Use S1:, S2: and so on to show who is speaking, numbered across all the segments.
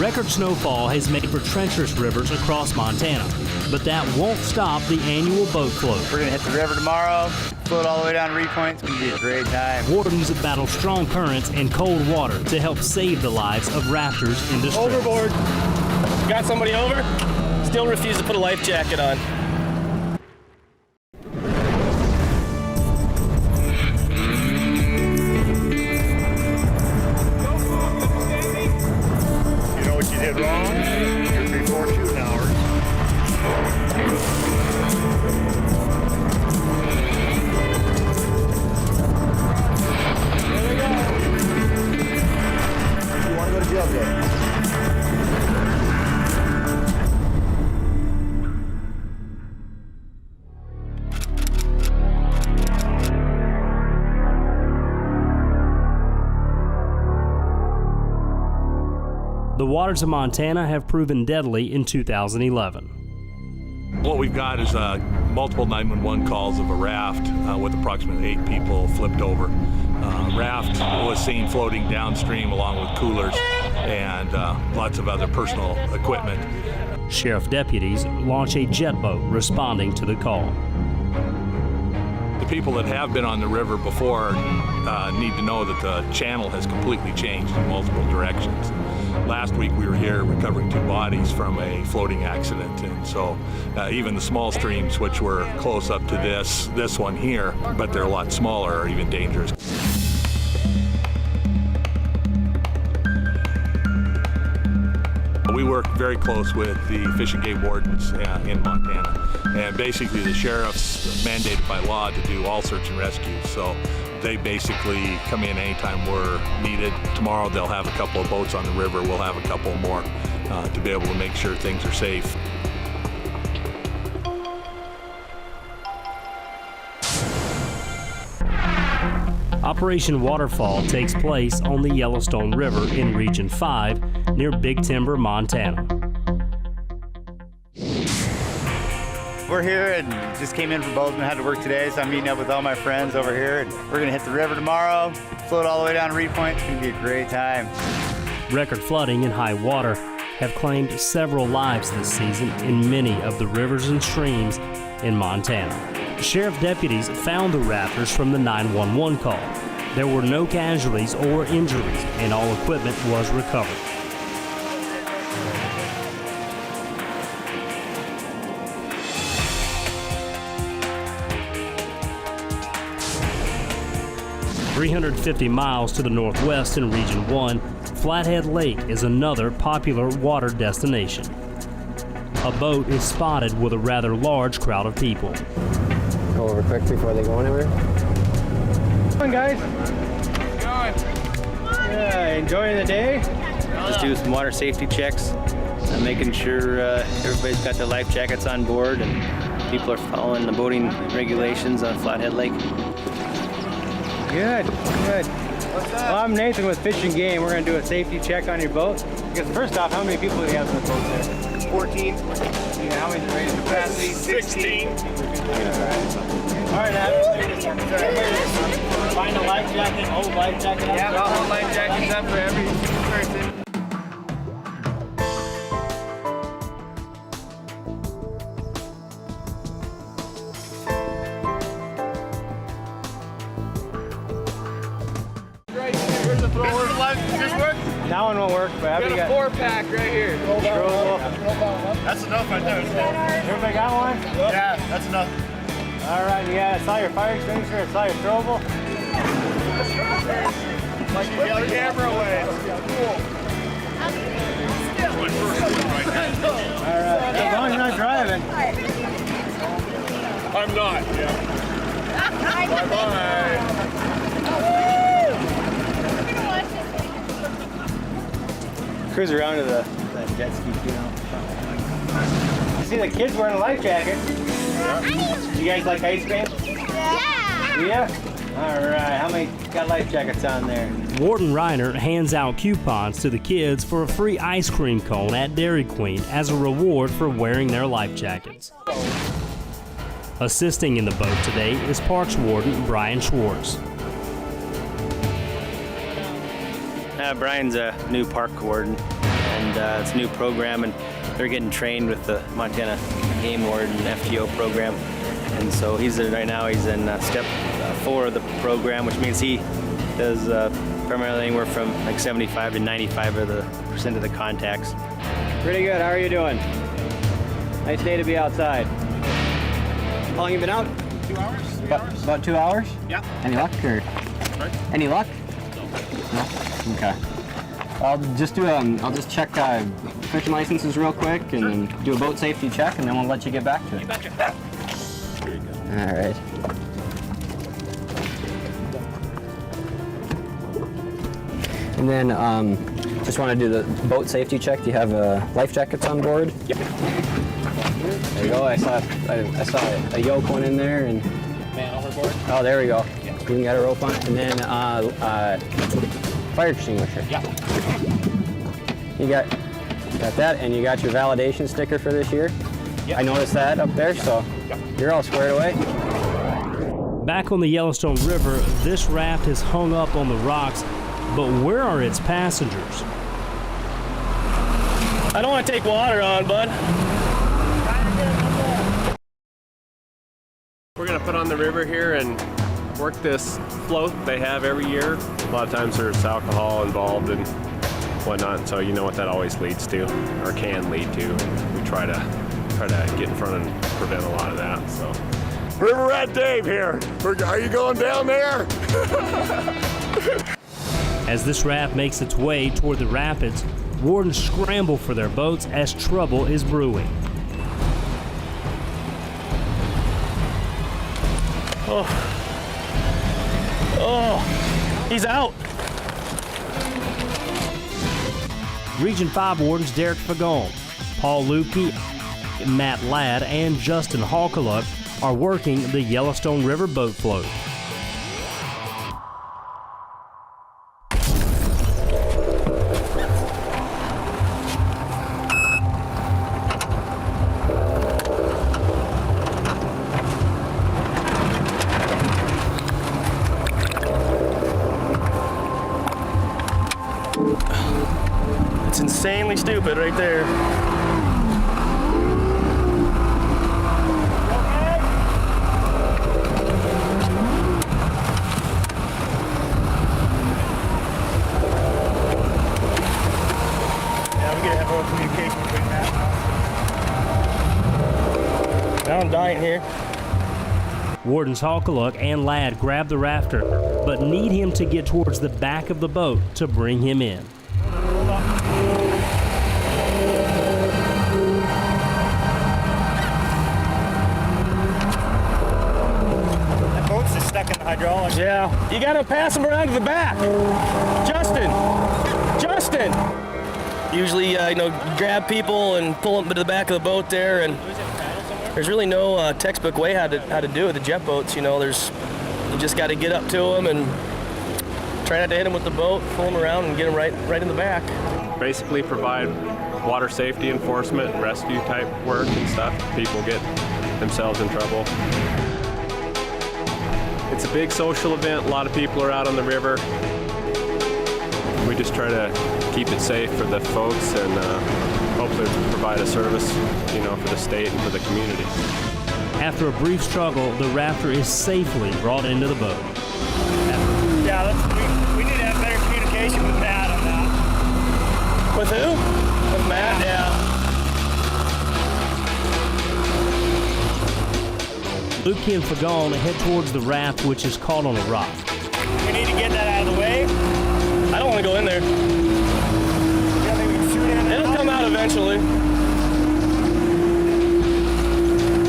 S1: Record snowfall has made for treacherous rivers across Montana, but that won't stop the annual boat float.
S2: We're gonna hit the river tomorrow, float all the way down to Reed Point. It's gonna be a great time.
S1: Wardens battle strong currents and cold water to help save the lives of rafters in distress.
S3: Overboard. Got somebody over? Still refuse to put a life jacket on.
S4: You know what you did wrong? You're before shooting hours. There we go. You want to go to jail today?
S1: The waters of Montana have proven deadly in 2011.
S5: What we've got is multiple 911 calls of a raft with approximately 8 people flipped over. Raft was seen floating downstream along with coolers and lots of other personal equipment.
S1: Sheriff deputies launch a jet boat responding to the call.
S5: The people that have been on the river before need to know that the channel has completely changed in multiple directions. Last week we were here recovering 2 bodies from a floating accident, and so even the small streams, which were close up to this one here, but they're a lot smaller, are even dangerous. We work very close with the Fish and Game Wardens in Montana, and basically the sheriff's mandated by law to do all search and rescue, so they basically come in anytime we're needed. Tomorrow they'll have a couple of boats on the river, we'll have a couple more to be able to make sure things are safe.
S1: Operation Waterfall takes place on the Yellowstone River in Region 5 near Big Timber, Montana.
S2: We're here and just came in from Bozeman, had to work today, so I'm meeting up with all my friends over here. And we're gonna hit the river tomorrow, float all the way down to Reed Point. It's gonna be a great time.
S1: Record flooding and high water have claimed several lives this season in many of the rivers and streams in Montana. Sheriff deputies found the rafters from the 911 call. There were no casualties or injuries, and all equipment was recovered. "350 miles to the northwest in Region 1, Flathead Lake is another popular water destination. A boat is spotted with a rather large crowd of people.
S6: Go over quick before they go anywhere.
S3: Come on, guys. Yeah, enjoying the day?
S7: Just do some water safety checks, making sure everybody's got their life jackets on board and people are following the boating regulations on Flathead Lake.
S3: Good, good. Well, I'm Nathan with Fish and Game. We're going to do a safety check on your boat. Because first off, how many people do you have in the boat there?
S4: 14.
S3: Yeah, how many rated capacity?
S4: 16.
S3: All right, Adam. Find a life jacket, hold life jacket up.
S4: Yeah, I'll hold life jackets up for every person. Where's the thrower? Does this work?
S3: That one won't work, but
S4: Got a 4-pack right here. That's enough right there.
S3: Everybody got one?
S4: Yeah, that's enough.
S3: All right, yeah, I saw your fire extinguisher, I saw your throwable.
S4: Like you got the camera away. Cool.
S3: All right, as long as you're not driving.
S4: I'm not, yeah. Bye-bye.
S3: Cruise around to the jet ski, you know. You see the kids wearing a life jacket. You guys like ice cream?
S8: Yeah.
S3: Yeah? All right, how many got life jackets on there?
S1: Warden Reiner hands out coupons to the kids for a free ice cream cone at Dairy Queen as a reward for wearing their life jackets. Assisting in the boat today is Parks Warden Brian Schwartz.
S7: Brian's a new park warden, and it's a new program, and they're getting trained with the Montana Game Warden FTO program. And so right now he's in step 4 of the program, which means he does primarily anywhere from like 75 to 95% of the contacts.
S6: Pretty good. How are you doing? Nice day to be outside. How long you been out?
S4: 2 hours? 3 hours?
S6: About 2 hours?
S4: Yeah.
S6: Any luck or?
S4: Right.
S6: Any luck? No. Okay. I'll just check fishing licenses real quick and then do a boat safety check, and then we'll let you get back to it.
S4: You betcha.
S6: All right. And then just want to do the boat safety check. Do you have life jackets on board?
S4: Yep.
S6: There you go. I saw a yoke one in there, and
S4: Man overboard?
S6: oh, there we go.
S4: Yeah.
S6: You can get a rope on it, and then fire extinguisher.
S4: Yeah.
S6: You got that, and you got your validation sticker for this year.
S4: Yep.
S6: I noticed that up there, so you're all squared away.
S1: Back on the Yellowstone River, this raft is hung up on the rocks, but where are its passengers?
S3: I don't want to take water on, bud.
S8: We're gonna put on the river here and work this float they have every year. A lot of times there's alcohol involved and whatnot, so you know what that always leads to, or can lead to. And we try to get in front and prevent a lot of that. So.
S9: River Rat Dave here. Are you going down there?
S1: As this raft makes its way toward the rapids, wardens scramble for their boats as trouble is brewing.
S3: Oh, he's out.
S1: Region 5 wardens Derek Fagon, Paul Lukey, Matt Ladd, and Justin Halkaluk are working the Yellowstone River boat float.
S3: It's insanely stupid right there.
S4: Yeah, we gotta have a little communication between that.
S3: Now I'm dying here.
S1: Wardens Halkaluk and Ladd grab the rafter, but need him to get towards the back of the boat to bring him in.
S4: That boat's just stuck in the hydraulics.
S3: Yeah, you gotta pass him around to the back. Justin! Usually, grab people and pull them to the back of the boat there, and there's really no textbook way how to do it. The jet boats, you just got to get up to them and try not to hit them with the boat, pull them around, and get them right in the back.
S8: Basically provide water safety enforcement, rescue type work and stuff. People get themselves in trouble. It's a big social event. A lot of people are out on the river. We just try to keep it safe for the folks and hopefully provide a service, for the state and for the community.
S1: After a brief struggle, the rafter is safely brought into the boat.
S4: Yeah, we need to have better communication with Matt on that.
S3: With who? With Matt, yeah.
S1: Lukey and Fagon head towards the raft, which is caught on a rock.
S4: We need to get that out of the way.
S3: I don't want to go in there.
S4: Yeah, maybe we can shoot in.
S3: It'll come out eventually.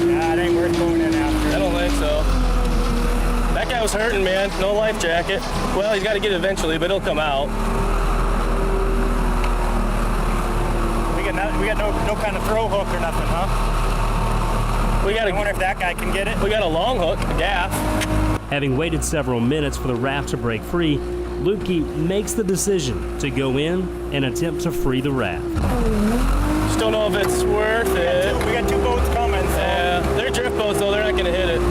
S4: Yeah, it ain't worth going in after.
S3: I don't think so. That guy was hurting, man. No life jacket. Well, he's got to get it eventually, but it'll come out.
S4: We got no kind of throw hook or nothing, huh? I wonder if that guy can get it.
S3: We got a long hook, a gaff.
S1: Having waited several minutes for the raft to break free, Lukey makes the decision to go in and attempt to free the raft.
S3: Just don't know if it's worth it.
S4: We got two boats coming. So.
S3: Yeah, they're drift boats though. They're not going to hit it.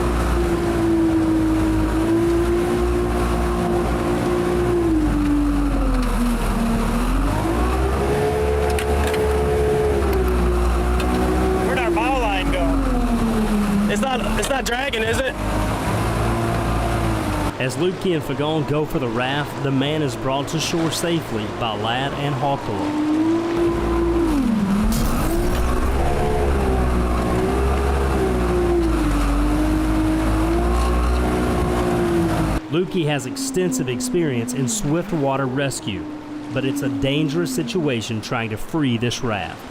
S3: It's not dragging, is it?
S1: As Lukey and Fagon go for the raft, the man is brought to shore safely by Ladd and Hawkalow. Lukey has extensive experience in swift water rescue, but it's a dangerous situation trying to free this raft.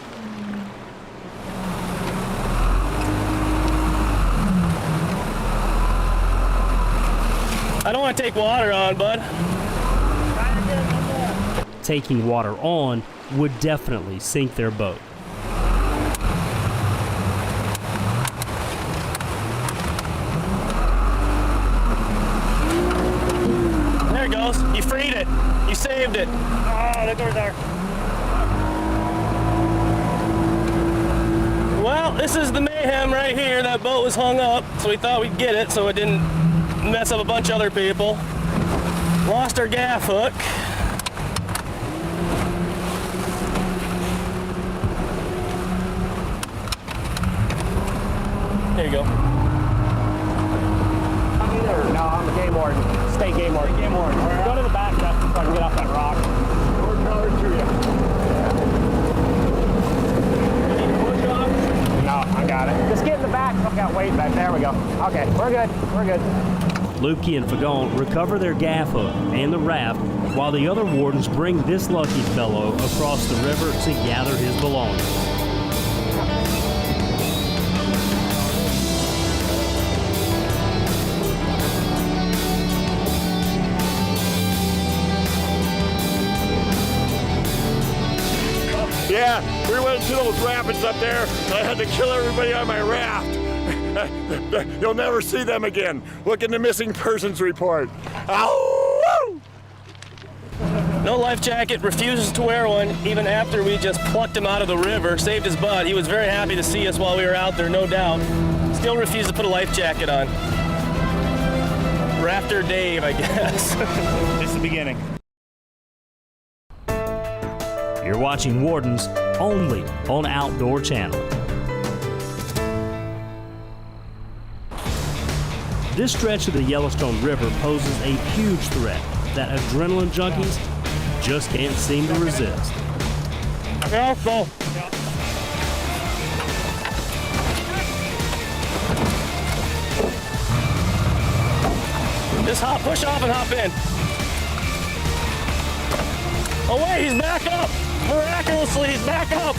S3: I don't want to take water on, bud.
S1: Taking water on would definitely sink their boat.
S3: There it goes. You freed it. You saved it.
S4: Oh, look over there.
S3: Well, this is the mayhem right here. That boat was hung up, so we thought we'd get it so it didn't mess up a bunch of other people. Lost our gaff hook. There you go.
S4: I'm either. No, I'm a game warden. State game warden. Game warden. Go to the back, Jeff, so I can get off that rock.
S9: More power to you.
S4: No, I got it. Just get in the back. I've got weight back. There we go. Okay, we're good. We're good.
S1: Lukey and Fagon recover their gaff hook and the raft, while the other wardens bring this lucky fellow across the river to gather his belongings.
S9: Yeah, we went to those rapids up there, and I had to kill everybody on my raft. You'll never see them again. Look in the missing persons report. Ow!
S3: No life jacket, refuses to wear one even after we just plucked him out of the river, saved his butt. He was very happy to see us while we were out there, no doubt. Still refused to put a life jacket on. Rafter Dave, I guess.
S2: Just the beginning.
S1: You're watching Wardens only on Outdoor Channel. This stretch of the Yellowstone River poses a huge threat that adrenaline junkies just can't seem to resist.
S3: Careful. Just push off and hop in. Oh wait, he's back up. Miraculously, he's back up.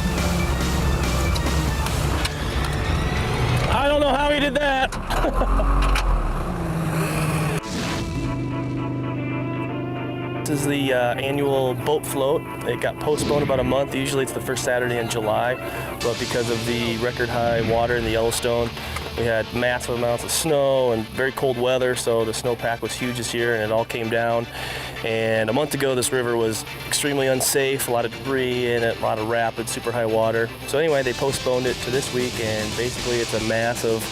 S3: I don't know how he did that. This is the annual boat float. It got postponed about a month. Usually it's the first Saturday in July, but because of the record high water in the Yellowstone, we had massive amounts of snow and very cold weather, so the snowpack was huge this year and it all came down. And a month ago, this river was extremely unsafe, a lot of debris in it, a lot of rapids, super high water. So anyway, they postponed it to this week, and basically it's a mass of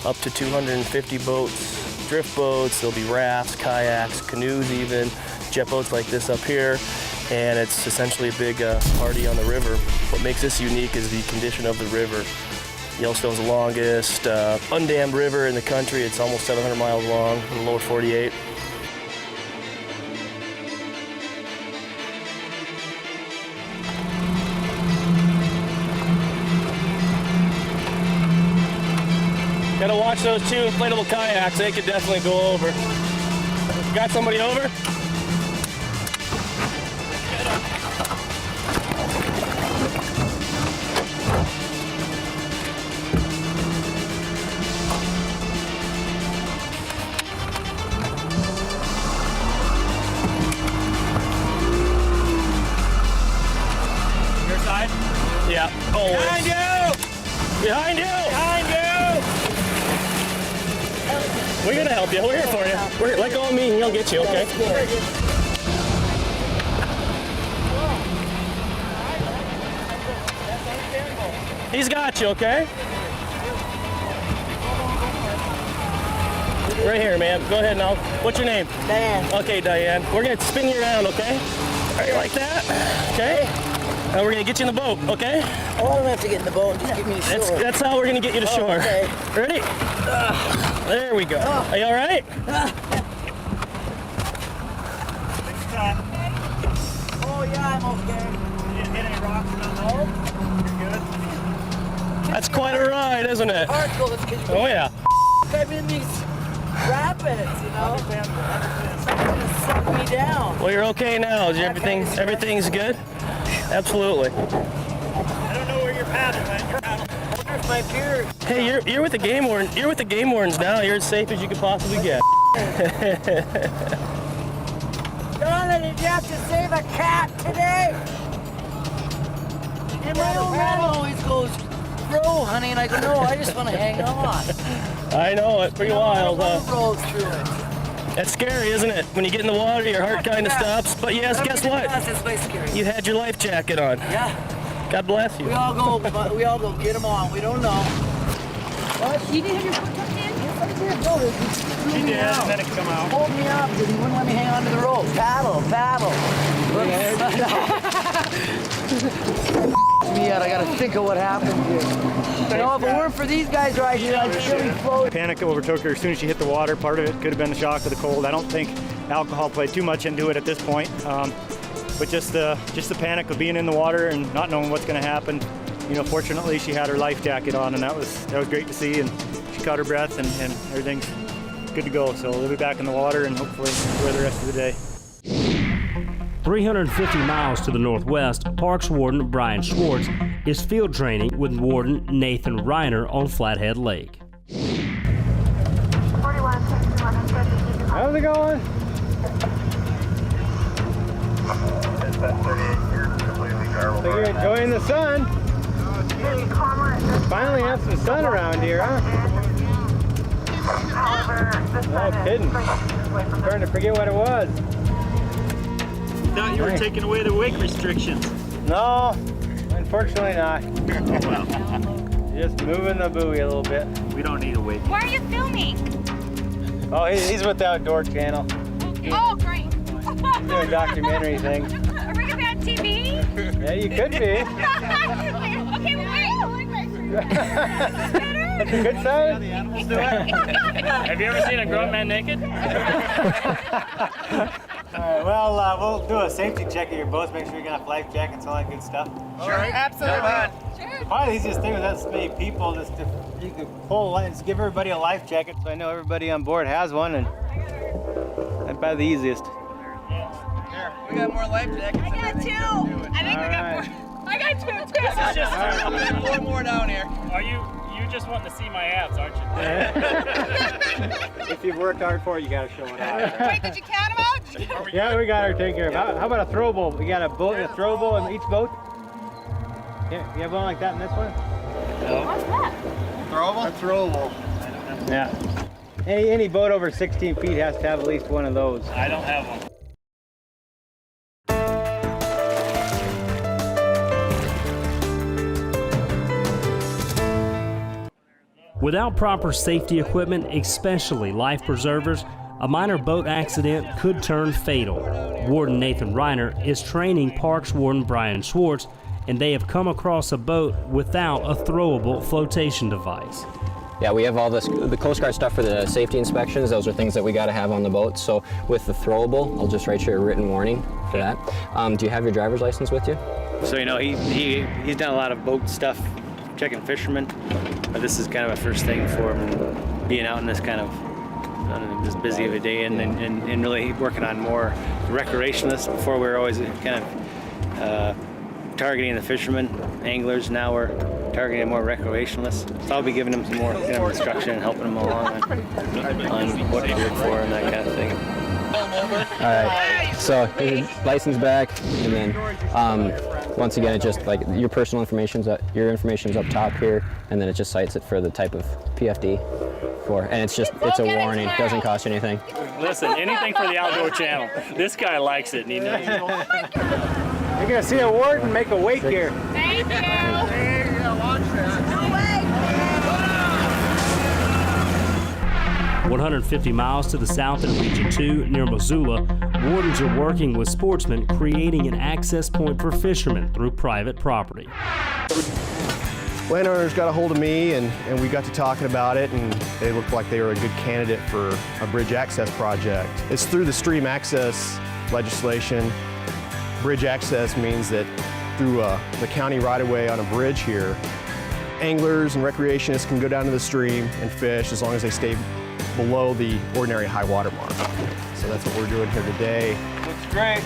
S3: up to 250 boats, drift boats, there'll be rafts, kayaks, canoes even, jet boats like this up here, and it's essentially a big party on the river. What makes this unique is the condition of the river. Yellowstone's the longest undammed river in the country. It's almost 700 miles long in the lower 48. Gotta watch those two inflatable kayaks. They could definitely go over. Got somebody over?
S4: Your side?
S3: Yeah. Always.
S4: Behind you!
S3: Behind you!
S4: Behind you!
S3: We're gonna help you. We're here for you. Let go of me and he'll get you, okay? He's got you, okay? Right here, man. Go ahead now. What's your name?
S10: Diane.
S3: Okay, Diane. We're gonna spin you around, okay? Are you like that? Okay? And we're gonna get you in the boat, okay?
S10: Oh, I don't have to get in the boat. Just give me a shore.
S3: That's how we're gonna get you to shore.
S10: Okay.
S3: Ready? There we go. Are you all right?
S10: Oh yeah, I'm okay.
S4: You didn't hit any rocks or nothing? You're good?
S3: That's quite a ride, isn't it? Oh yeah.
S10: I'm in these rapids, you know. It's gonna suck me down.
S3: Well, you're okay now. Is everything's good? Absolutely.
S4: I don't know where your paddle went. Your paddle.
S10: I wonder if my beard.
S3: Hey, you're with the game warden. You're with the game wardens now. You're as safe as you could possibly get.
S10: Donna, did you have to save a cat today? And my old man always goes, "Bro, honey," and I go, "No, I just want to hang on."
S3: I know, it's pretty wild, huh?
S10: Rolls through it.
S3: That's scary, isn't it? When you get in the water, your heart kind of stops. But yes, guess what?
S10: That's way scary.
S3: You had your life jacket on.
S10: Yeah.
S3: God bless you.
S10: We all go get them on. We don't know.
S11: What? You didn't have your foot tucked in?
S10: Yes, I did. No, he
S4: She did, and then it come out.
S10: pulled me up because he wouldn't let me hang onto the rope. Paddle. Me yet. I gotta think of what happened here. You know, if it weren't for these guys right here, I'd still be floating.
S2: Panic overtook her as soon as she hit the water. Part of it could have been the shock of the cold. I don't think alcohol played too much into it at this point. But just the panic of being in the water and not knowing what's going to happen. You know, fortunately she had her life jacket on, and that was great to see. And she caught her breath, and everything's good to go. So we'll be back in the water and hopefully enjoy the rest of the day.
S1: 350 miles to the northwest, Parks Warden Brian Schwartz is field training with Warden Nathan Reiner on Flathead Lake.
S6: How's it going? So you're enjoying the sun? Finally have some sun around here, huh? No kidding. Starting to forget what it was.
S4: Thought you were taking away the wake restrictions.
S6: No, unfortunately not. Just moving the buoy a little bit.
S4: We don't need a wake.
S11: Why are you filming?
S6: Oh, he's with the Outdoor Channel.
S11: Oh, great.
S6: Doing documentary things.
S11: Are we gonna be on TV?
S6: Yeah, you could be.
S11: Okay, wait.
S6: That's a good sign.
S4: Have you ever seen a grown man naked?
S6: All right, well, we'll do a safety check of your boats, make sure you got life jackets, all that good stuff.
S10: Sure, absolutely.
S6: Probably the easiest thing with that many people, just if you could pull, just give everybody a life jacket, so I know everybody on board has one, and that'd be the easiest.
S10: We got more life jackets.
S11: I got two. I think we got more. I got two too.
S4: It's just,
S10: I'm gonna pour more down here.
S4: are you just wanting to see my abs, aren't you?
S6: If you've worked hard for it, you gotta show it out.
S11: Wait, did you count them out?
S6: Yeah, we got her taken care of. How about a throw bowl? We got a boat and a throw bowl in each boat? Yeah, you have one like that in this one?
S11: What's that?
S2: A throwable.
S6: Yeah. Any boat over 16 feet has to have at least one of those.
S4: I don't have one.
S1: Without proper safety equipment, especially life preservers, a minor boat accident could turn fatal. Warden Nathan Reiner is training Parks Warden Brian Schwartz, and they have come across a boat without a throwable flotation device.
S6: Yeah, we have all this, the Coast Guard stuff for the safety inspections. Those are things that we got to have on the boat. So with the throwable, I'll just write you a written warning for that. Do you have your driver's license with you?
S7: So, you know, he's done a lot of boat stuff, checking fishermen, but this is kind of a first thing for him, being out in this kind of this busy of a day, and really working on more recreationalists. Before we were always kind of targeting the fishermen, anglers. Now we're targeting more recreationalists. So I'll be giving them some more instruction and helping them along on what to look for and that kind of thing.
S6: All right, so here's your license back, and then once again, it just like your personal information's up top here, and then it just cites it for the type of PFD and it's a warning. It doesn't cost you anything.
S4: Listen, anything for the Outdoor Channel. This guy likes it, and he knows.
S6: You're gonna see a warden make a wake here.
S11: Thank you.
S1: 150 miles to the south in Region 2 near Missoula, Wardens are working with sportsmen creating an access point for fishermen through private property.
S12: Landowners got a hold of me and we got to talking about it, and they looked like they were a good candidate for a bridge access project. It's through the stream access legislation. Bridge access means that through the county right-of-way on a bridge here, anglers and recreationists can go down to the stream and fish as long as they stay below the ordinary high water mark. So that's what we're doing here today.
S4: Looks great.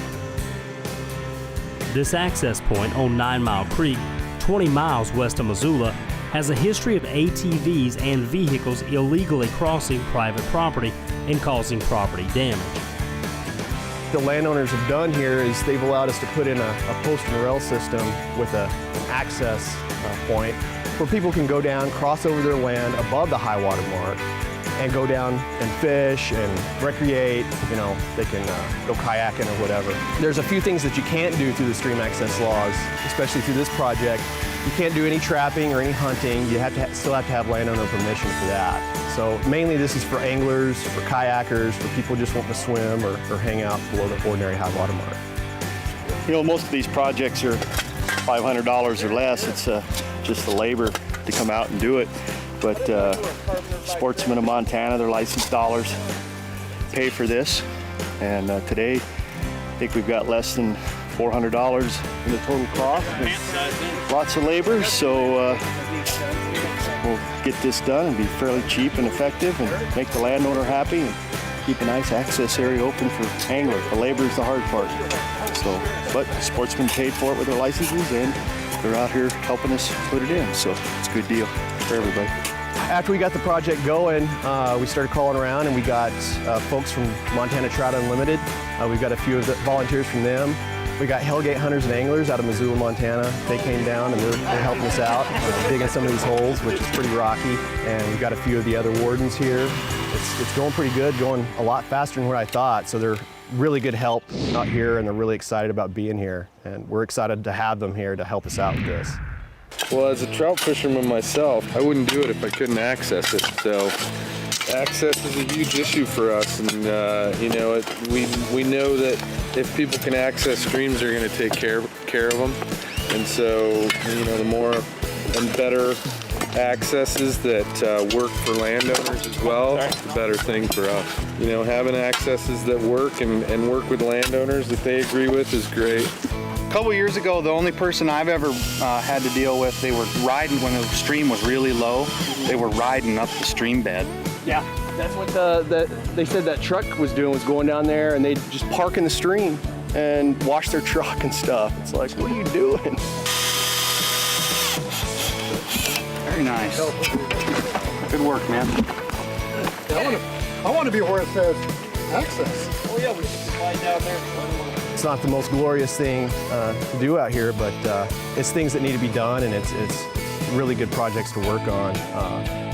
S1: This access point on 9 Mile Creek, 20 miles west of Missoula, has a history of ATVs and vehicles illegally crossing private property and causing property damage.
S12: The landowners have done here is they've allowed us to put in a post and rail system with an access point where people can go down, cross over their land above the high water mark, and go down and fish and recreate. You know, they can go kayaking or whatever. There's a few things that you can't do through the stream access laws, especially through this project. You can't do any trapping or any hunting. You have to still have to have landowner permission for that. So mainly this is for anglers, for kayakers, for people just wanting to swim or hang out below the ordinary high water mark.
S13: You know, most of these projects are $500 or less. It's just the labor to come out and do it. But sportsmen of Montana, their license dollars pay for this. And today, I think we've got less than $400 in the total cost. Lots of labor, so we'll get this done and be fairly cheap and effective and make the landowner happy and keep a nice access area open for angler. The labor is the hard part. So, but sportsmen paid for it with their licenses and they're out here helping us put it in. So it's a good deal for everybody.
S12: After we got the project going, we started calling around and we got folks from Montana Trout Unlimited. We've got a few of the volunteers from them. We got Hellgate Hunters and Anglers out of Missoula, Montana. They came down and they're helping us out, digging some of these holes, which is pretty rocky. And we've got a few of the other wardens here. It's going pretty good, going a lot faster than what I thought. So they're really good help out here and they're really excited about being here. And we're excited to have them here to help us out with this.
S14: Well, as a trout fisherman myself, I wouldn't do it if I couldn't access it. So access is a huge issue for us, and you know, we know that if people can access streams, they're going to take care of them. And so, you know, the more and better accesses that work for landowners as well, the better thing for us. You know, having accesses that work and work with landowners that they agree with is great.
S15: A couple years ago, the only person I've ever had to deal with, they were riding when the stream was really low. They were riding up the stream bed.
S12: Yeah, that's what they said that truck was doing, was going down there and they'd just park in the stream and wash their truck and stuff. It's like, what are you doing?
S15: Very nice. Good work, man.
S16: I want to be where it says access.
S4: Oh yeah, we should fly down there.
S12: It's not the most glorious thing to do out here, but it's things that need to be done, and it's really good projects to work on.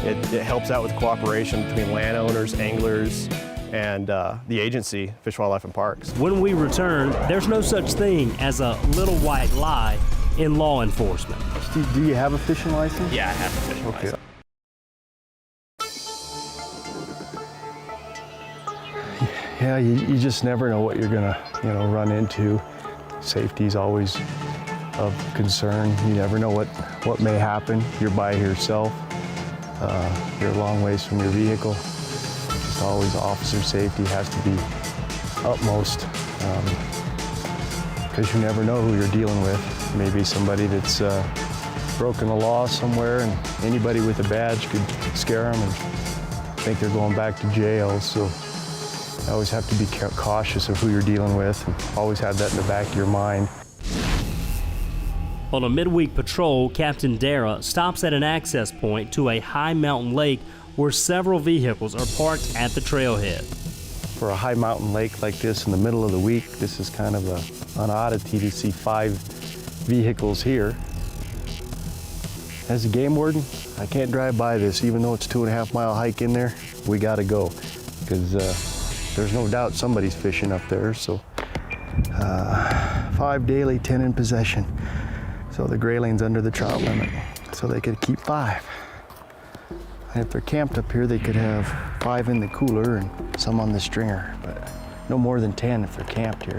S12: It helps out with cooperation between landowners, anglers, and the agency, Fish, Wildlife, and Parks.
S1: When we return, there's no such thing as a little white lie in law enforcement.
S16: Do you have a fishing license?
S7: Yeah, I have a fishing license.
S16: Yeah, you just never know what you're gonna, run into. Safety's always of concern. You never know what may happen. You're by yourself. You're a long ways from your vehicle. Just always officer safety has to be utmost, because you never know who you're dealing with. Maybe somebody that's broken the law somewhere, and anybody with a badge could scare them and think they're going back to jail. So you always have to be cautious of who you're dealing with, and always have that in the back of your mind.
S1: On a midweek patrol, Captain Dara stops at an access point to a high mountain lake where several vehicles are parked at the trailhead.
S16: For a high mountain lake like this in the middle of the week, this is kind of an oddity to see 5 vehicles here. As a game warden, I can't drive by this, even though it's a 2.5 mile hike in there. We gotta go, because there's no doubt somebody's fishing up there. So 5 daily, 10 in possession. So the grayling's under the trout limit, so they could keep 5. And if they're camped up here, they could have 5 in the cooler and some on the stringer, but no more than 10 if they're camped here.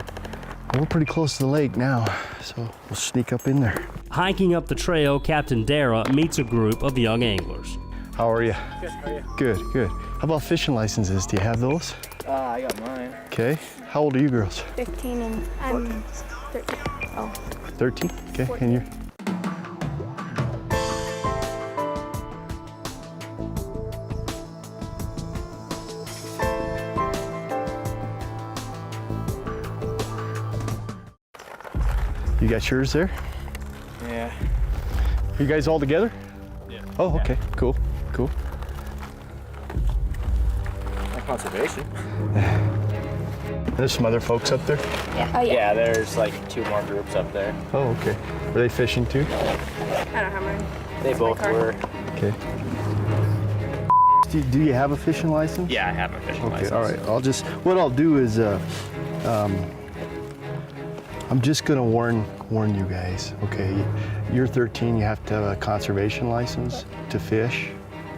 S16: We're pretty close to the lake now, so we'll sneak up in there.
S1: Hiking up the trail, Captain Dara meets a group of young anglers.
S16: How are you?
S17: Good, how are you?
S16: Good, good. How about fishing licenses? Do you have those?
S17: I got mine.
S16: Okay. How old are you girls?
S18: 15 and I'm 13. Oh.
S16: 13? Okay,
S18: 14.
S16: and you're? You got yours there?
S17: Yeah.
S16: You guys all together?
S17: Yeah.
S16: Oh, okay. Cool. Cool.
S17: My conservation.
S16: There's some other folks up there?
S18: Yeah. Oh, yeah.
S17: Yeah, there's like 2 more groups up there.
S16: Oh, okay. Were they fishing too?
S18: I don't have mine.
S17: They both were.
S16: Okay. Do you have a fishing license?
S17: Yeah, I have a fishing license.
S16: Okay, all right. What I'll do is, I'm just gonna warn you guys, okay? You're 13, you have to have a conservation license to fish.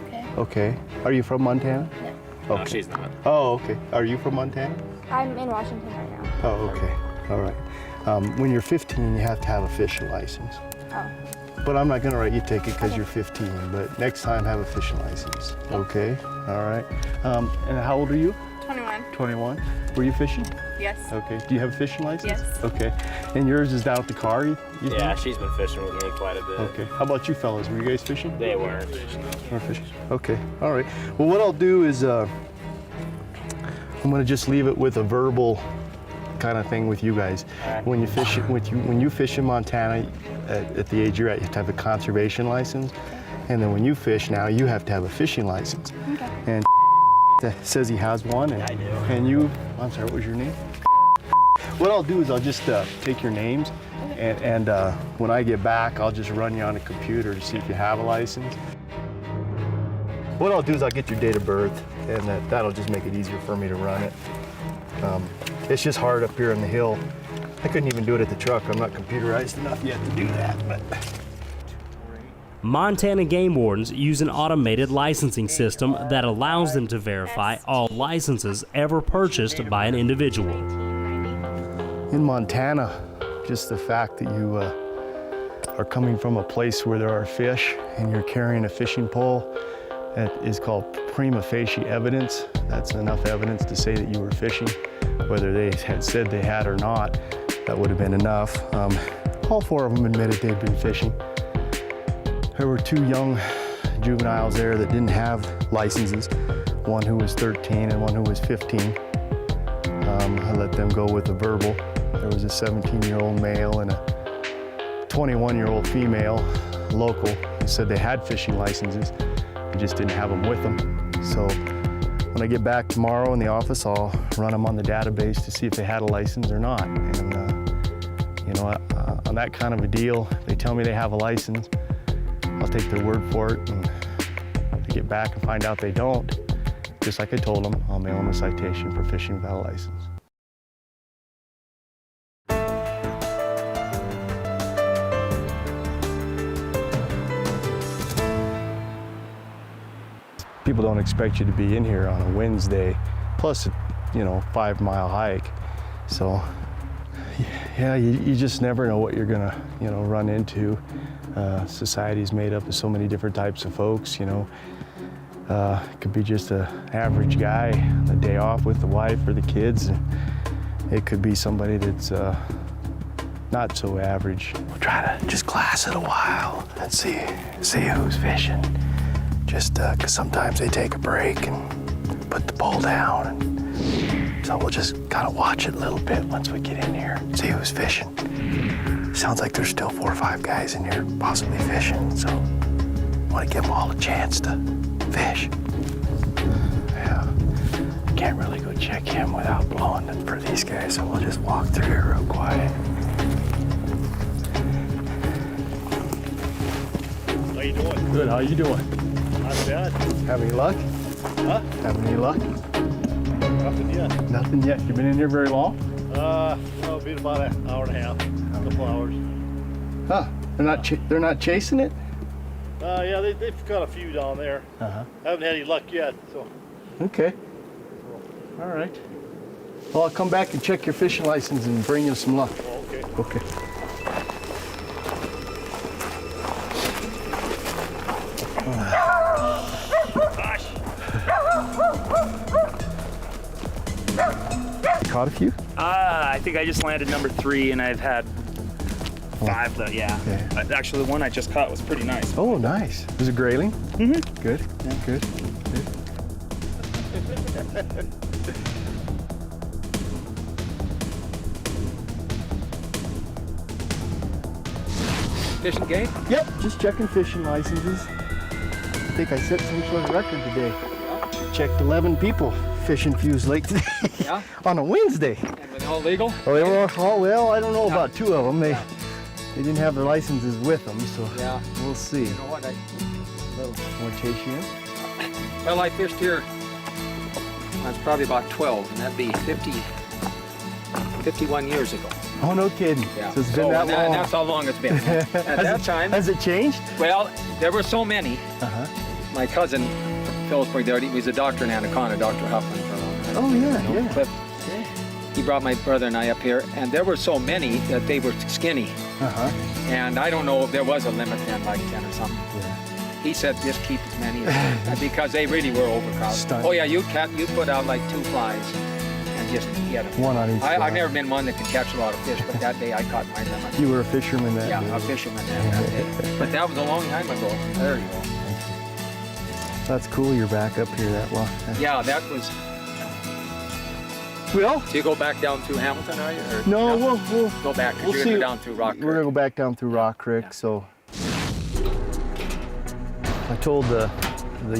S18: Okay.
S16: Okay. Are you from Montana?
S18: No.
S16: Okay.
S17: No, she's not.
S16: Oh, okay. Are you from Montana?
S18: I'm in Washington right now.
S16: Oh, okay. All right. When you're 15, you have to have a fishing license.
S18: Oh.
S16: But I'm not gonna write you a ticket because you're 15, but next time have a fishing license, okay? All right. And how old are you?
S11: 21.
S16: 21. Were you fishing?
S11: Yes.
S16: Okay. Do you have a fishing license?
S11: Yes.
S16: Okay. And yours is down at the car, you
S17: Yeah,
S16: think?
S17: she's been fishing with me quite a bit.
S16: Okay. How about you fellas? Were you guys fishing?
S17: They weren't.
S16: Weren't fishing? Okay. All right. Well, what I'll do is I'm gonna just leave it with a verbal kind of thing with you guys.
S17: Right.
S16: When you fish in Montana, at the age you're at, you have to have a conservation license, and then when you fish now, you have to have a fishing license.
S18: Okay.
S16: And that says he has one, and,
S17: I do.
S16: and you, I'm sorry, what was your name? What I'll do is I'll just take your names, and when I get back, I'll just run you on a computer to see if you have a license. What I'll do is I'll get your date of birth, and that'll just make it easier for me to run it. It's just hard up here on the hill. I couldn't even do it at the truck. I'm not computerized enough yet to do that, but.
S1: Montana game wardens use an automated licensing system that allows them to verify all licenses ever purchased by an individual.
S16: In Montana, just the fact that you are coming from a place where there are fish and you're carrying a fishing pole, that is called prima facie evidence. That's enough evidence to say that you were fishing. Whether they had said they had or not, that would have been enough. All 4 of them admitted they'd been fishing. There were 2 young juveniles there that didn't have licenses, one who was 13 and one who was 15. I let them go with a verbal. There was a 17-year-old male and a 21-year-old female, local, who said they had fishing licenses. They just didn't have them with them. So when I get back tomorrow in the office, I'll run them on the database to see if they had a license or not. And you know, on that kind of a deal, if they tell me they have a license, I'll take their word for it. And if I get back and find out they don't, just like I told them, I'll mail them a citation for fishing without a license. People don't expect you to be in here on a Wednesday, plus, you know, 5-mile hike. So, yeah, you just never know what you're gonna, you know, run into. Society's made up of so many different types of folks, you know. It could be just an average guy, a day off with the wife or the kids. And it could be somebody that's not so average. We'll try to just glass it a while and see who's fishing. Just because sometimes they take a break and put the pole down. And so we'll just kind of watch it a little bit once we get in here, see who's fishing. Sounds like there's still 4 or 5 guys in here possibly fishing, so I want to give them all a chance to fish. Yeah, can't really go check him without blowing it for these guys, so we'll just walk through here real quiet.
S19: How you doing?
S16: Good, how you doing?
S19: Not bad.
S16: Have any luck?
S19: Huh?
S16: Having any luck?
S19: Nothing yet.
S16: Nothing yet. You been in here very long?
S19: Well, it'll be about an hour and a half, a couple hours.
S16: Huh? They're not chasing it?
S19: Yeah, they've got a few down there.
S16: Uh-huh.
S19: Haven't had any luck yet, so.
S16: Okay. All right. Well, I'll come back and check your fishing license and bring you some luck.
S19: Okay.
S16: Okay. Caught a few?
S20: I think I just landed number 3, and I've had 5 though. Yeah.
S16: Okay.
S20: Actually, the one I just caught was pretty nice.
S16: Oh, nice. Was it grayling?
S20: Mm-hmm.
S16: Good.
S20: Yeah.
S16: Good.
S21: Fishing game?
S16: Yep, just checking fishing licenses. I think I set some sort of record today. Checked 11 people fishing Fuse Lake today.
S21: Yeah?
S16: On a Wednesday.
S21: And were they all legal?
S16: Oh, they were all, well, I don't know about 2 of them. They didn't have their licenses with them, so
S21: Yeah.
S16: we'll see.
S21: You know what? I
S16: Want to chase you in?
S21: Well, I fished here when I was probably about 12, and that'd be 51 years ago.
S16: Oh, no kidding.
S21: Yeah.
S16: So it's been that long.
S21: That's how long it's been. At that time.
S16: Has it changed?
S21: Well, there were so many.
S16: Uh-huh.
S21: My cousin, Phillipsburg, there, he was a doctor in Anaconda, Dr. Huffman for a long time.
S16: Oh, yeah,
S21: You know,
S16: yeah.
S21: But he brought my brother and I up here, and there were so many that they were skinny.
S16: Uh-huh.
S21: And I don't know if there was a limit then, like 10 or something.
S16: Yeah.
S21: He said just keep as many as because they really were overcrowded.
S16: Stunning.
S21: Oh yeah, you put out like 2 flies and just get them.
S16: One on each fly.
S21: I've never been one that can catch a lot of fish, but that day I caught my limit.
S16: You were a fisherman that
S21: Yeah,
S16: day.
S21: a fisherman that day. But that was a long time ago. There you go.
S16: That's cool you're back up here that long.
S21: Yeah, that was.
S16: Well,
S21: so you go back down through Hamilton, are you? Or
S16: No, we'll
S21: go back. 'Cause
S16: we'll
S21: you're
S16: see.
S21: gonna go down through Rock Creek.
S16: We're gonna go back down through Rock Creek. So I told the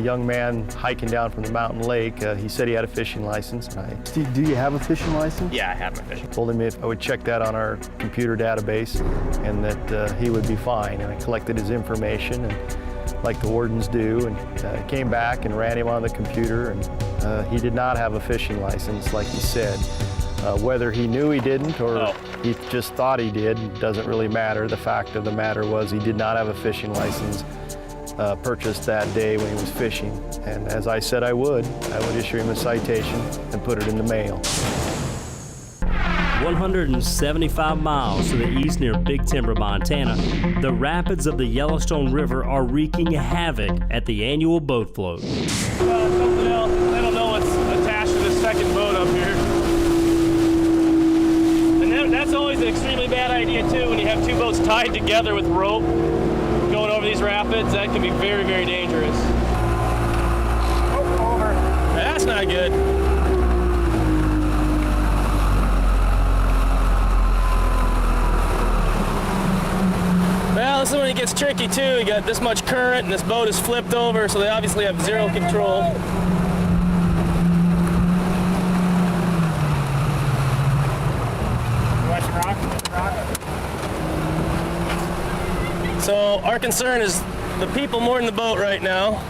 S16: young man hiking down from the mountain lake. He said he had a fishing license. Do you have a fishing license?
S20: Yeah, I have my fishing.
S16: Told him if I would check that on our computer database, and that he would be fine. And I collected his information, and like the Wardens do, and came back and ran him on the computer, and he did not have a fishing license, like he said. Whether he knew he didn't or he just thought he did doesn't really matter. The fact of the matter was he did not have a fishing license purchased that day when he was fishing. And as I said I would issue him a citation and put it in the mail.
S1: 175 miles to the east near Big Timber, Montana, the rapids of the Yellowstone River are wreaking havoc at the annual boat float.
S4: Something else. I don't know what's attached to this second boat up here. And that's always an extremely bad idea too, when you have 2 boats tied together with rope going over these rapids. That can be very, very dangerous. Oh, over. That's not good. Well, this is when it gets tricky too. You got this much current and this boat is flipped over, so they obviously have 0 control. So our concern is the people moored in the boat right now.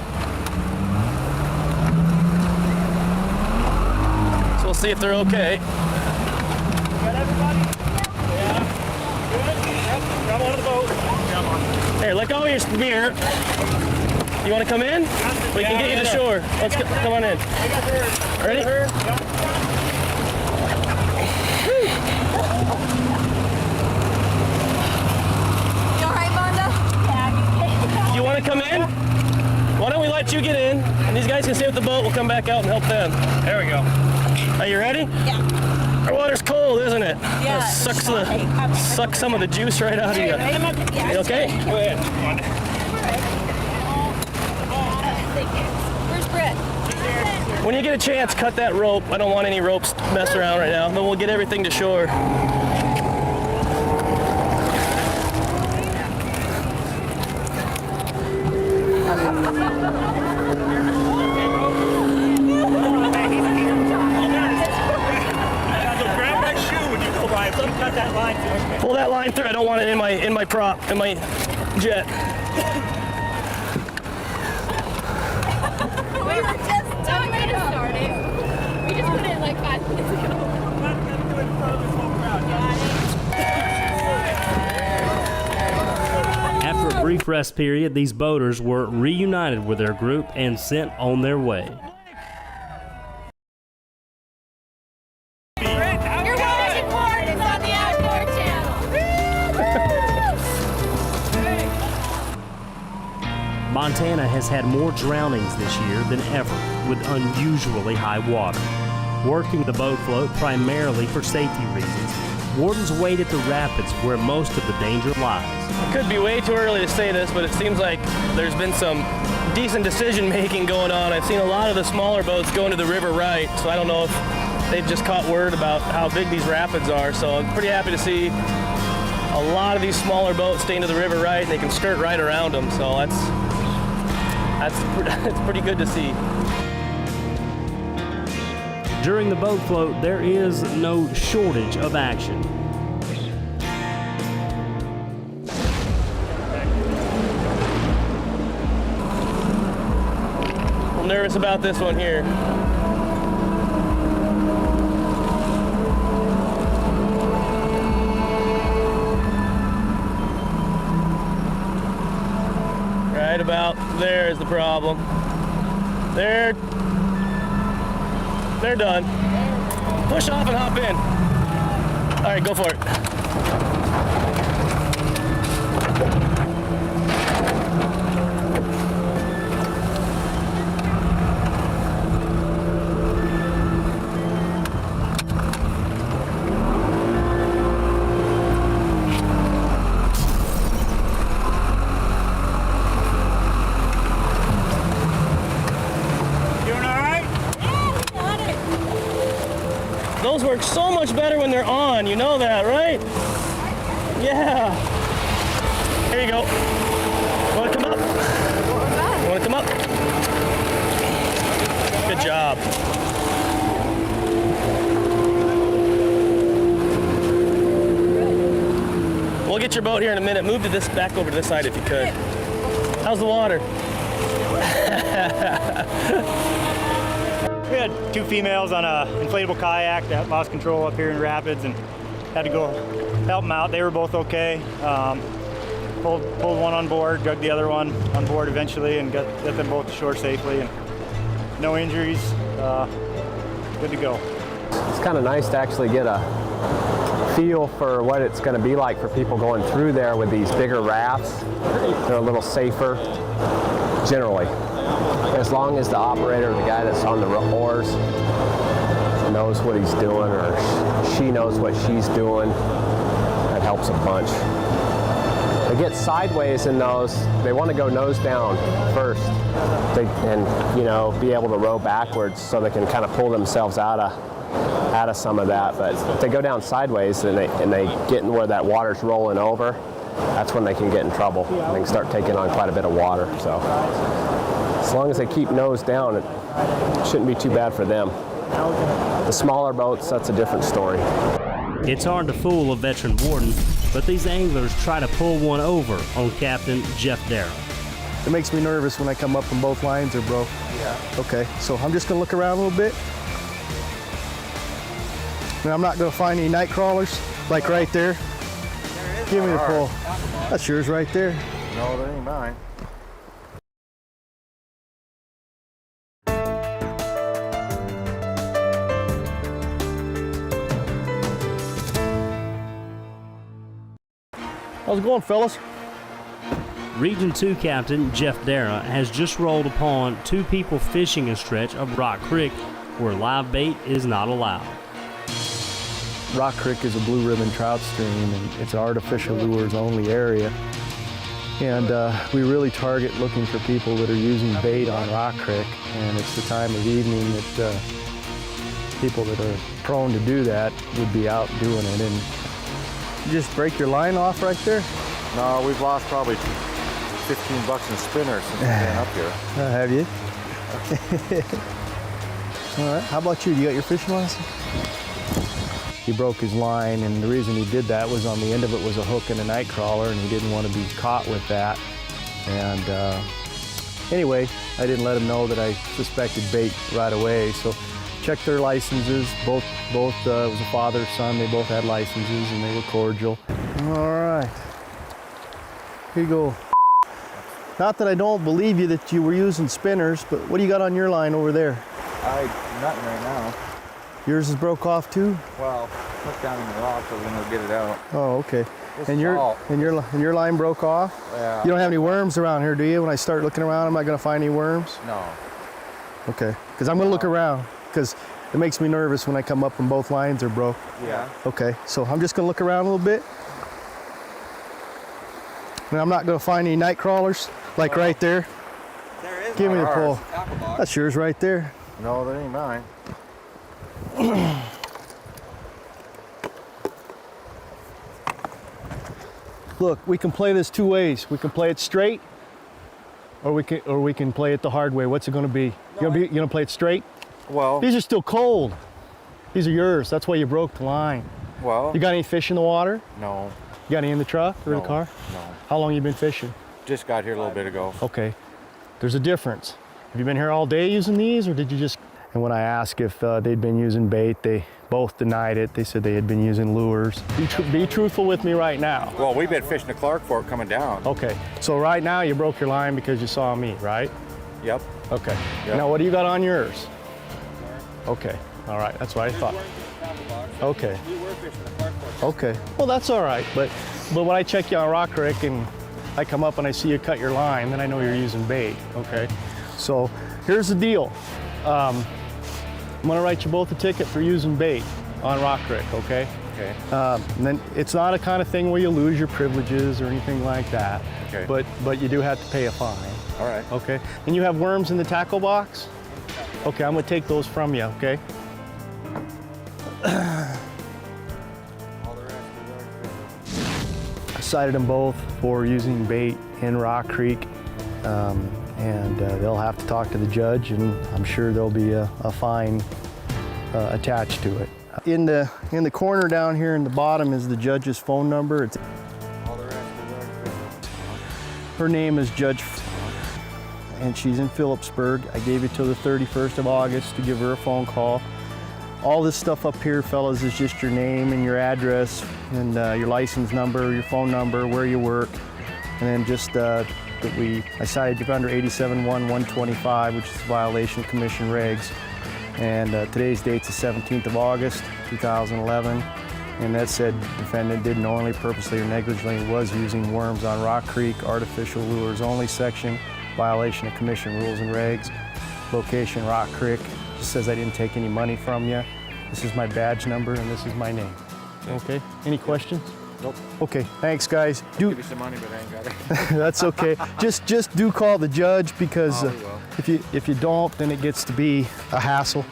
S4: So we'll see if they're okay. Got everybody? Yeah. Good? Yep. Grab onto the boat. Here, let go of your spear. You want to come in? We can get you to shore. Let's go, come on in. Ready? You want to come in? Why don't we let you get in, and these guys can stay with the boat. We'll come back out and help them. There we go. Are you ready? Yeah. Our water's cold, isn't it?
S10: Yeah.
S4: Sucks some of the juice right out of you. You okay? Go ahead.
S10: Where's Brett?
S4: When you get a chance, cut that rope. I don't want any ropes messed around right now, but we'll get everything to shore. Pull that line through. I don't want it in my prop, in my jet.
S18: We were just talking to start it. We just put it like 5 minutes ago.
S1: After a brief rest period, these boaters were reunited with their group and sent on their way.
S18: You're watching Wardens on the Outdoor Channel.
S1: Montana has had more drownings this year than ever with unusually high water. Working the boat float primarily for safety reasons, Wardens wait at the rapids where most of the danger lies.
S3: It could be way too early to say this, but it seems like there's been some decent decision making going on. I've seen a lot of the smaller boats going to the river right, so I don't know if they've just caught word about how big these rapids are. So I'm pretty happy to see a lot of these smaller boats staying to the river right, and they can skirt right around them. So that's pretty good to see.
S1: During the boat float, there is no shortage of action.
S3: I'm nervous about this one here. Right about there is the problem. They're done. Push off and hop in. All right, go for it. Those work so much better when they're on, you know that, right? Yeah. Here you go. Want to come up? Want to come up? Good job. We'll get your boat here in a minute. Move to this, back over to this side if you could. How's the water?
S2: We had two females on a inflatable kayak that lost control up here in rapids and had to go help them out. They were both okay. Pulled one on board, dragged the other one on board eventually, and got them both to shore safely. And no injuries. Good to go.
S5: It's kind of nice to actually get a feel for what it's going to be like for people going through there with these bigger rafts. They're a little safer, generally. As long as the operator, the guy that's on the oars, knows what he's doing, or she knows what she's doing, that helps a bunch. They get sideways in those, they want to go nose down first, and be able to row backwards so they can kind of pull themselves out of some of that. But if they go down sideways and they get in where that water's rolling over, that's when they can get in trouble. They can start taking on quite a bit of water. So as long as they keep nose down, it shouldn't be too bad for them. The smaller boats, that's a different story.
S1: It's hard to fool a veteran warden, but these anglers try to pull one over on Captain Jeff Darrow.
S16: It makes me nervous when I come up and both lines are broke.
S12: Yeah.
S16: Okay, so I'm just gonna look around a little bit. And I'm not gonna find any night crawlers, like right there. Give me the pole. That's yours right there.
S19: No, that ain't mine.
S16: How's it going, fellas?
S1: Region 2 Captain Jeff Darrow has just rolled upon two people fishing a stretch of Rock Creek where live bait is not allowed.
S16: Rock Creek is a blue ribbon trout stream, and it's an artificial lures only area. And we really target looking for people that are using bait on Rock Creek, and it's the time of evening that people that are prone to do that would be out doing it. And you just break your line off right there?
S19: No, we've lost probably $15 in spinners since we've been up here.
S16: Have you? All right, how about you? You got your fishing license? He broke his line, and the reason he did that was on the end of it was a hook and a night crawler, and he didn't want to be caught with that. And anyway, I didn't let him know that I suspected bait right away, so checked their licenses. Both it was a father, son, they both had licenses, and they were cordial. All right, here you go.
S12: Not that I don't believe you that you were using spinners, but what do you got on your line over there?
S19: Nothing right now.
S12: Yours is broke off too?
S19: Well, put down in the rock so we can go get it out.
S12: Oh, okay.
S19: Just
S12: And your line broke off?
S19: Yeah.
S12: You don't have any worms around here, do you? When I start looking around, am I going to find any worms?
S19: No.
S12: Okay. Because I'm going to look around because it makes me nervous when I come up and both lines are broke.
S19: Yeah.
S12: Okay. So I'm just going to look around a little bit. And I'm not going to find any night crawlers, like right there.
S19: There is.
S12: Give me the pole. That's yours right there.
S19: No, that ain't mine.
S12: Look, we can play this two ways. We can play it straight, or we can play it the hard way. What's it going to be? You gonna play it straight?
S19: Well,
S12: these are still cold. These are yours. That's why you broke the line.
S19: Well,
S12: you got any fish in the water?
S19: No.
S12: You got any in the truck or the car?
S19: No.
S12: How long you been fishing?
S19: Just got here a little bit ago.
S12: Okay. There's a difference. Have you been here all day using these, or did you just? And when I asked if they'd been using bait, they both denied it. They said they had been using lures. Be truthful with me right now.
S19: Well, we've been fishing the Clark Fork coming down.
S12: Okay, so right now you broke your line because you saw me, right?
S19: Yep.
S12: Okay.
S19: Yep.
S12: Now what do you got on yours? Okay, all right, that's what I thought. Okay. Okay, well that's all right, but when I check you on Rock Creek and I come up and I see you cut your line, then I know you're using bait, okay? So here's the deal. I'm gonna write you both a ticket for using bait on Rock Creek, okay?
S19: Okay.
S12: And then it's not a kind of thing where you lose your privileges or anything like that.
S19: Okay.
S12: But you do have to pay a fine.
S19: All right.
S12: Okay. And you have worms in the tackle box? Okay, I'm gonna take those from you, okay? I cited them both for using bait in Rock Creek. And they'll have to talk to the judge, and I'm sure there'll be a fine attached to it. In the corner down here in the bottom is the judge's phone number. Her name is Judge, and she's in Phillipsburg. I gave you till the 31st of August to give her a phone call. All this stuff up here, fellas, is just your name and your address and your license number, your phone number, where you work, and then just I cited you under 87-1-125, which is a violation of commission regs. And today's date's the 17th of August, 2011. And that said, defendant did knowingly, purposely, or negligently was using worms on Rock Creek, artificial lures only section, violation of commission rules and regs. Location, Rock Creek. Just says I didn't take any money from you. This is my badge number and this is my name. Okay, any questions?
S19: Nope.
S12: Okay, thanks guys.
S19: I'll give you some money, but I ain't got it.
S12: That's okay. Just do call the judge because if you don't, then it gets to be a hassle.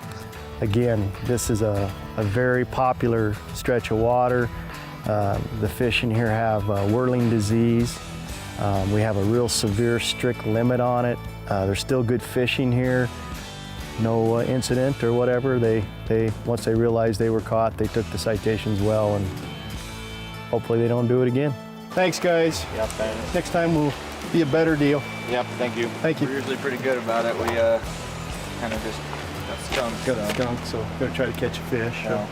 S12: Again, this is a very popular stretch of water. The fish in here have whirling disease. We have a real severe, strict limit on it. There's still good fishing here. No incident or whatever. They once they realized they were caught, they took the citations well, and hopefully they don't do it again. Thanks, guys.
S19: Yep, thanks.
S12: Next time will be a better deal.
S19: Yep, thank you.
S12: Thank you.
S19: We're usually pretty good about it. We kind of just got skunked.
S12: Got skunked, so gonna try to catch a fish.
S19: Yeah.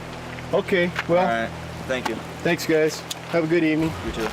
S12: Okay, well.
S19: All right, thank you.
S12: Thanks, guys. Have a good evening.
S19: You too.